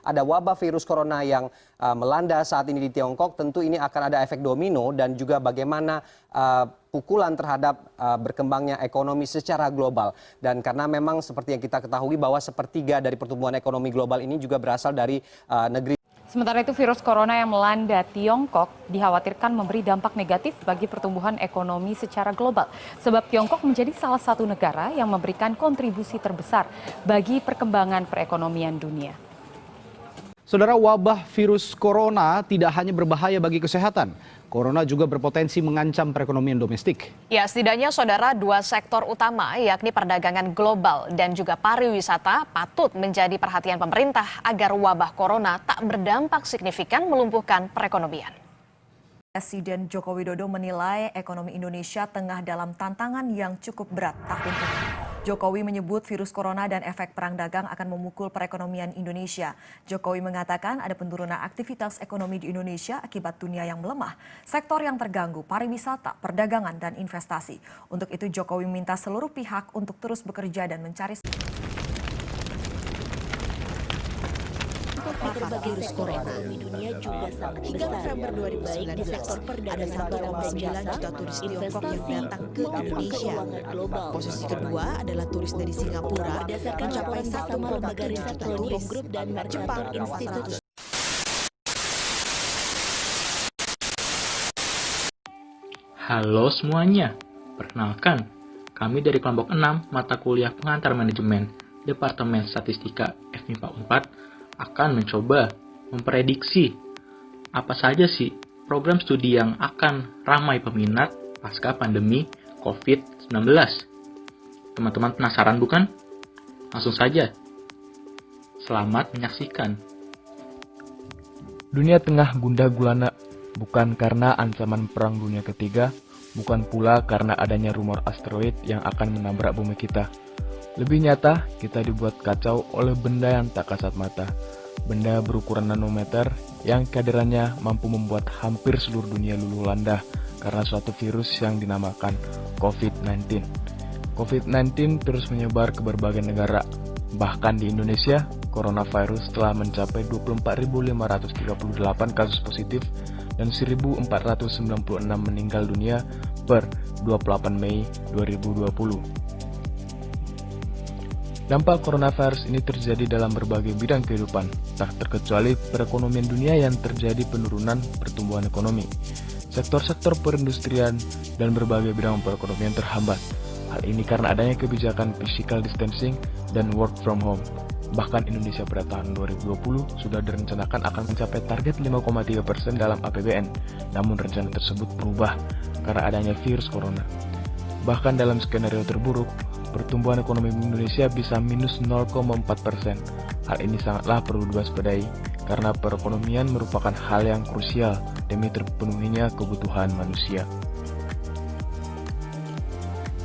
ada wabah virus corona yang melanda saat ini di Tiongkok, tentu ini akan ada efek domino dan juga bagaimana pukulan terhadap berkembangnya ekonomi secara global. Dan karena memang seperti yang kita ketahui bahwa sepertiga dari pertumbuhan ekonomi global ini juga berasal dari negeri. Sementara itu, virus corona yang melanda Tiongkok dikhawatirkan memberi dampak negatif bagi pertumbuhan ekonomi secara global. Sebab Tiongkok menjadi salah satu negara yang memberikan kontribusi terbesar bagi perkembangan perekonomian dunia. Saudara, wabah virus corona tidak hanya berbahaya bagi kesehatan. Corona juga berpotensi mengancam perekonomian domestik. Ya, setidaknya saudara, dua sektor utama yakni perdagangan global dan juga pariwisata patut menjadi perhatian pemerintah agar wabah corona tak berdampak signifikan melumpuhkan perekonomian. Presiden Joko Widodo menilai ekonomi Indonesia tengah dalam tantangan yang cukup berat tahun ini. Jokowi menyebut virus corona dan efek perang dagang akan memukul perekonomian Indonesia. Jokowi mengatakan ada penurunan aktivitas ekonomi di Indonesia akibat dunia yang melemah. Sektor yang terganggu pariwisata, perdagangan, dan investasi. Untuk itu Jokowi meminta seluruh pihak untuk terus bekerja dan mencari berbagai sektor ekonomi dunia juga sangat besar. November 2019, di sektor perdagangan barang dan jasa, turis Tiongkok investasi, yang datang ke Indonesia. Global. Posisi kedua adalah turis dari Singapura. Berdasarkan laporan bersama lembaga riset London Group dan Mercator Institute. Halo semuanya, perkenalkan, kami dari kelompok 6 mata kuliah pengantar manajemen Departemen Statistika FMIPA 4 akan mencoba memprediksi apa saja sih program studi yang akan ramai peminat pasca pandemi COVID-19. Teman-teman penasaran bukan? Langsung saja. Selamat menyaksikan. Dunia tengah gundah gulana, bukan karena ancaman perang dunia ketiga, bukan pula karena adanya rumor asteroid yang akan menabrak bumi kita. Lebih nyata, kita dibuat kacau oleh benda yang tak kasat mata. Benda berukuran nanometer yang kehadirannya mampu membuat hampir seluruh dunia luluh landah karena suatu virus yang dinamakan COVID-19. COVID-19 terus menyebar ke berbagai negara. Bahkan di Indonesia, coronavirus telah mencapai 24.538 kasus positif dan 1.496 meninggal dunia per 28 Mei 2020. Dampak coronavirus ini terjadi dalam berbagai bidang kehidupan, tak terkecuali perekonomian dunia yang terjadi penurunan pertumbuhan ekonomi. Sektor-sektor perindustrian dan berbagai bidang perekonomian terhambat. Hal ini karena adanya kebijakan physical distancing dan work from home. Bahkan Indonesia pada tahun 2020 sudah direncanakan akan mencapai target 5,3% dalam APBN. Namun rencana tersebut berubah karena adanya virus corona. Bahkan dalam skenario terburuk, pertumbuhan ekonomi Indonesia bisa minus 0,4%. Hal ini sangatlah perlu diwaspadai karena perekonomian merupakan hal yang krusial demi terpenuhinya kebutuhan manusia.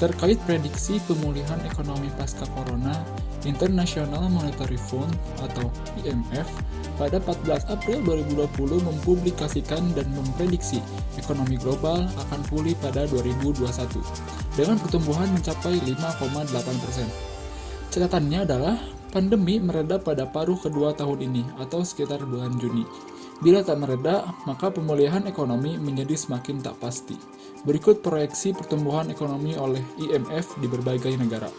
Terkait prediksi pemulihan ekonomi pasca corona, International Monetary Fund atau IMF pada 14 April 2020 mempublikasikan dan memprediksi ekonomi global akan pulih pada 2021 dengan pertumbuhan mencapai 5,8%. Catatannya adalah pandemi mereda pada paruh kedua tahun ini atau sekitar bulan Juni. Bila tak mereda, maka pemulihan ekonomi menjadi semakin tak pasti. Berikut proyeksi pertumbuhan ekonomi oleh IMF di berbagai negara.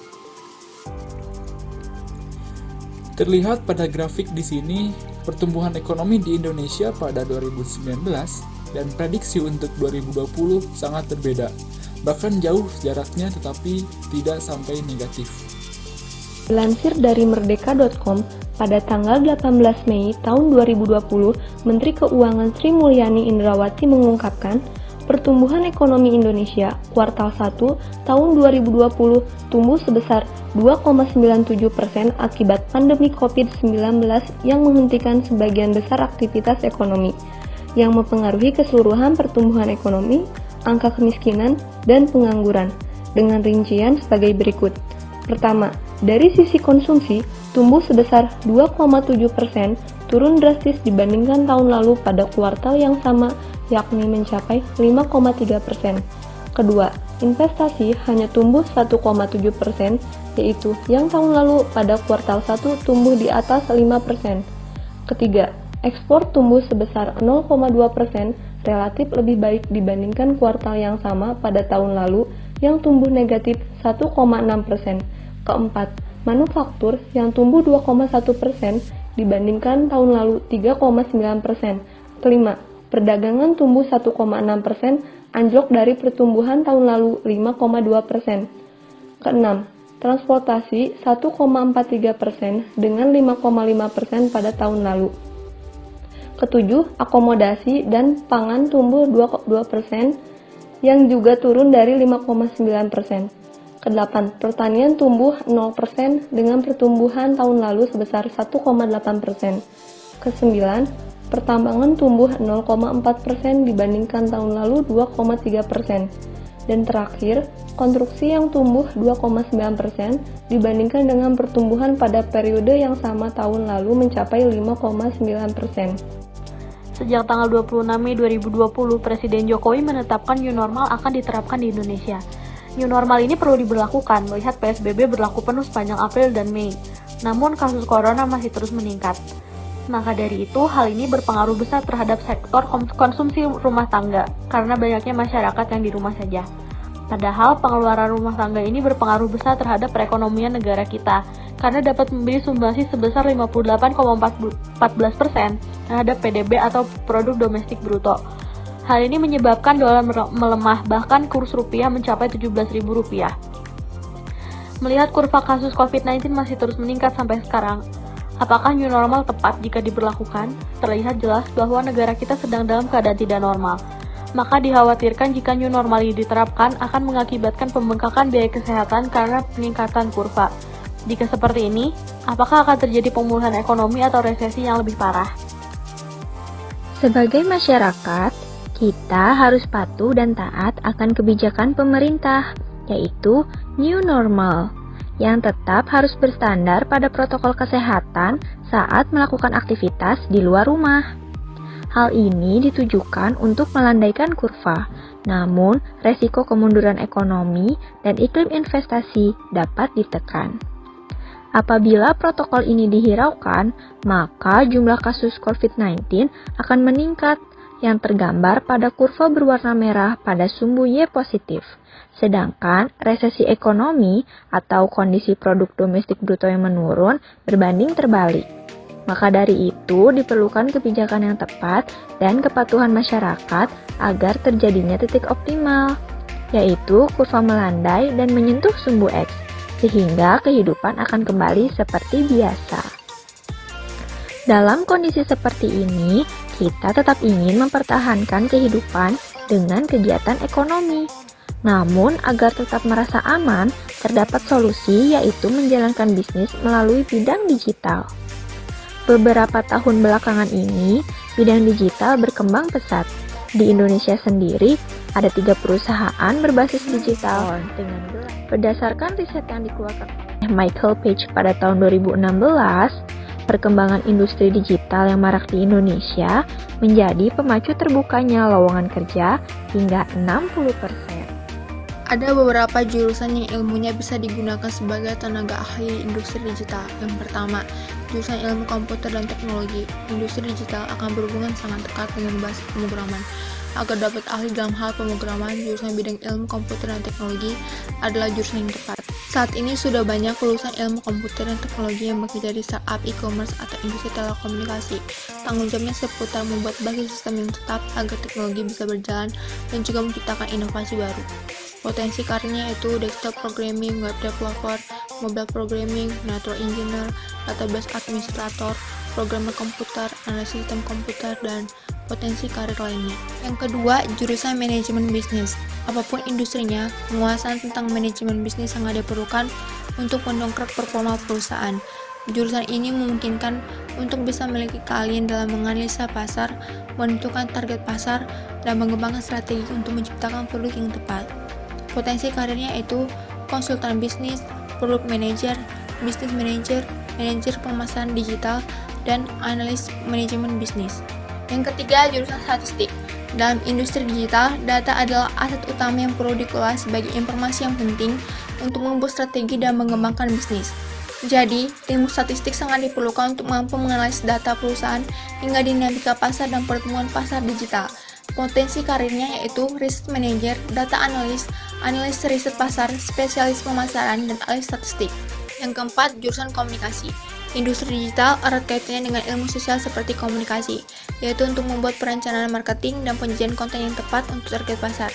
Terlihat pada grafik di sini, pertumbuhan ekonomi di Indonesia pada 2019 dan prediksi untuk 2020 sangat berbeda. Bahkan jauh jaraknya tetapi tidak sampai negatif. Dilansir dari merdeka.com, pada tanggal 18 Mei tahun 2020, Menteri Keuangan Sri Mulyani Indrawati mengungkapkan, pertumbuhan ekonomi Indonesia kuartal 1 tahun 2020 tumbuh sebesar 2,97% akibat pandemi COVID-19 yang menghentikan sebagian besar aktivitas ekonomi, yang mempengaruhi keseluruhan pertumbuhan ekonomi, angka kemiskinan, dan pengangguran, dengan rincian sebagai berikut. Pertama, dari sisi konsumsi, tumbuh sebesar 2,7%, turun drastis dibandingkan tahun lalu pada kuartal yang sama, yakni mencapai 5,3%. Kedua, investasi hanya tumbuh 1,7%, yaitu yang tahun lalu pada kuartal 1 tumbuh di atas 5%. Ketiga, ekspor tumbuh sebesar 0,2%, relatif lebih baik dibandingkan kuartal yang sama pada tahun lalu yang tumbuh negatif 1,6%. Keempat, manufaktur yang tumbuh 2,1% dibandingkan tahun lalu 3,9%. Kelima, perdagangan tumbuh 1,6%, anjlok dari pertumbuhan tahun lalu 5,2%. Keenam, transportasi 1,43% dengan 5,5% pada tahun lalu. Ketujuh, akomodasi dan pangan tumbuh 2,2% yang juga turun dari 5,9%. Kedelapan, pertanian tumbuh 0% dengan pertumbuhan tahun lalu sebesar 1,8%. Kesembilan, pertambangan tumbuh 0,4% dibandingkan tahun lalu 2,3%. Dan terakhir, konstruksi yang tumbuh 2,9% dibandingkan dengan pertumbuhan pada periode yang sama tahun lalu mencapai 5,9%. Sejak tanggal 26 Mei 2020, Presiden Jokowi menetapkan new normal akan diterapkan di Indonesia. New normal ini perlu diberlakukan melihat PSBB berlaku penuh sepanjang April dan Mei. Namun kasus corona masih terus meningkat. Maka dari itu, hal ini berpengaruh besar terhadap sektor konsumsi rumah tangga karena banyaknya masyarakat yang di rumah saja. Padahal pengeluaran rumah tangga ini berpengaruh besar terhadap perekonomian negara kita karena dapat memberi sumbangsi sebesar 58,14% terhadap PDB atau produk domestik bruto. Hal ini menyebabkan dolar melemah, bahkan kurs rupiah mencapai Rp17.000. Melihat kurva kasus COVID-19 masih terus meningkat sampai sekarang, apakah new normal tepat jika diberlakukan? Terlihat jelas bahwa negara kita sedang dalam keadaan tidak normal. Maka dikhawatirkan jika new normal ini diterapkan akan mengakibatkan pembengkakan biaya kesehatan karena peningkatan kurva. Jika seperti ini, apakah akan terjadi pemulihan ekonomi atau resesi yang lebih parah? Sebagai masyarakat, kita harus patuh dan taat akan kebijakan pemerintah, yaitu new normal, yang tetap harus berstandar pada protokol kesehatan saat melakukan aktivitas di luar rumah. Hal ini ditujukan untuk melandaikan kurva, namun resiko kemunduran ekonomi dan iklim investasi dapat ditekan. Apabila protokol ini dihiraukan, maka jumlah kasus COVID-19 akan meningkat, yang tergambar pada kurva berwarna merah pada sumbu Y positif. Sedangkan resesi ekonomi atau kondisi produk domestik bruto yang menurun berbanding terbalik. Maka dari itu diperlukan kebijakan yang tepat dan kepatuhan masyarakat agar terjadinya titik optimal, yaitu kurva melandai dan menyentuh sumbu X, sehingga kehidupan akan kembali seperti biasa. Dalam kondisi seperti ini, kita tetap ingin mempertahankan kehidupan dengan kegiatan ekonomi. Namun, agar tetap merasa aman, terdapat solusi yaitu menjalankan bisnis melalui bidang digital. Beberapa tahun belakangan ini, bidang digital berkembang pesat. Di Indonesia sendiri, ada 3 perusahaan berbasis digital. Berdasarkan riset yang dikeluarkan oleh Michael Page pada tahun 2016, perkembangan industri digital yang marak di Indonesia menjadi pemacu terbukanya lowongan kerja hingga 60%. Ada beberapa jurusan yang ilmunya bisa digunakan sebagai tenaga ahli industri digital. Yang pertama, jurusan ilmu komputer dan teknologi. Industri digital akan berhubungan sangat dekat dengan bahasa pemrograman. Agar dapat ahli dalam hal pemrograman, jurusan bidang ilmu komputer dan teknologi adalah jurusan yang tepat. Saat ini sudah banyak lulusan ilmu komputer dan teknologi yang bekerja di startup e-commerce atau industri telekomunikasi. Tanggung jawabnya seputar membuat basis sistem yang tetap agar teknologi bisa berjalan dan juga menciptakan inovasi baru. Potensi karirnya yaitu desktop programming, web developer, mobile programming, network engineer, database administrator, programmer komputer, analisis sistem komputer, dan potensi karir lainnya. Yang kedua, jurusan manajemen bisnis. Apapun industrinya, penguasaan tentang manajemen bisnis sangat diperlukan untuk mendongkrak performa perusahaan. Jurusan ini memungkinkan untuk bisa memiliki keahlian dalam menganalisa pasar, menentukan target pasar, dan mengembangkan strategi untuk menciptakan produk yang tepat. Potensi karirnya yaitu konsultan bisnis, produk manager, bisnis manager, manajer pemasaran digital, dan analis manajemen bisnis. Yang ketiga, jurusan statistik. Dalam industri digital, data adalah aset utama yang perlu dikelola sebagai informasi yang penting untuk membuat strategi dan mengembangkan bisnis. Jadi, ilmu statistik sangat diperlukan untuk mampu menganalisis data perusahaan hingga dinamika pasar dan pertumbuhan pasar digital. Potensi karirnya yaitu Research Manager, Data Analyst, Analis riset pasar, Spesialis pemasaran, dan ahli statistik. Yang keempat, jurusan komunikasi. Industri digital erat kaitannya dengan ilmu sosial seperti komunikasi, yaitu untuk membuat perencanaan marketing dan penyajian konten yang tepat untuk target pasar.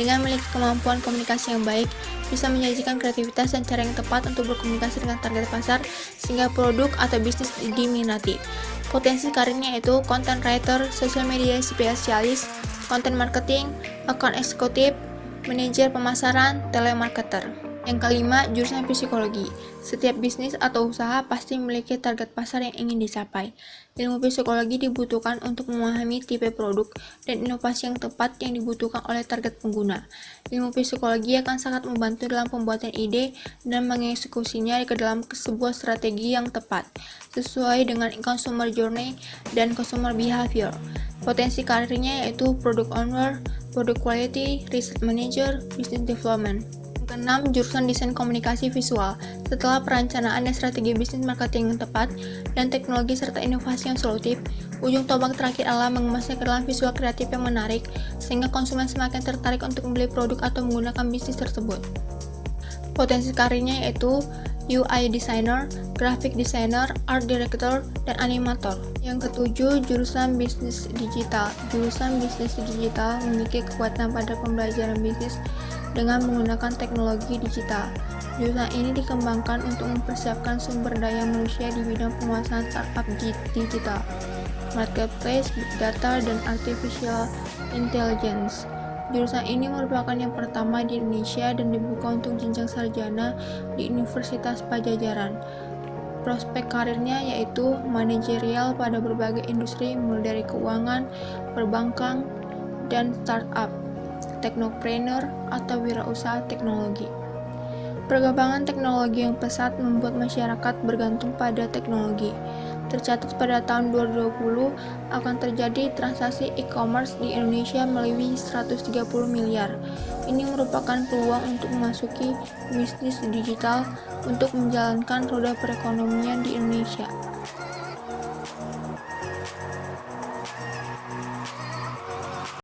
Dengan memiliki kemampuan komunikasi yang baik, bisa menyajikan kreativitas dan cara yang tepat untuk berkomunikasi dengan target pasar, sehingga produk atau bisnis diminati. Potensi karirnya yaitu content writer, social media spesialis, content marketing, account eksekutif, manajer pemasaran, telemarketer. Yang kelima, jurusan psikologi. Setiap bisnis atau usaha pasti memiliki target pasar yang ingin dicapai. Ilmu psikologi dibutuhkan untuk memahami tipe produk dan inovasi yang tepat yang dibutuhkan oleh target pengguna. Ilmu psikologi akan sangat membantu dalam pembuatan ide dan mengeksekusinya ke dalam sebuah strategi yang tepat, sesuai dengan consumer journey dan consumer behavior. Potensi karirnya yaitu product owner, product quality, research manager, business development. Keenam, jurusan desain komunikasi visual. Setelah perencanaan dan strategi bisnis marketing yang tepat dan teknologi serta inovasi yang solutif, ujung tombak terakhir adalah mengemasnya ke dalam visual kreatif yang menarik sehingga konsumen semakin tertarik untuk membeli produk atau menggunakan bisnis tersebut. Potensi karirnya yaitu UI designer, graphic designer, art director, dan animator. Yang ketujuh, jurusan bisnis digital. Jurusan bisnis digital memiliki kekuatan pada pembelajaran bisnis dengan menggunakan teknologi digital. Jurusan ini dikembangkan untuk mempersiapkan sumber daya manusia di bidang penguasaan startup digital, marketplace, big data, dan artificial intelligence. Jurusan ini merupakan yang pertama di Indonesia dan dibuka untuk jenjang sarjana di Universitas Padjadjaran. Prospek karirnya yaitu manajerial pada berbagai industri mulai dari keuangan, perbankan, dan startup, teknopreneur, atau wirausaha teknologi. Perkembangan teknologi yang pesat membuat masyarakat bergantung pada teknologi. Tercatat pada tahun 2020 akan terjadi transaksi e-commerce di Indonesia melebihi 130 miliar. Ini merupakan peluang untuk memasuki bisnis digital untuk menjalankan roda perekonomian di Indonesia.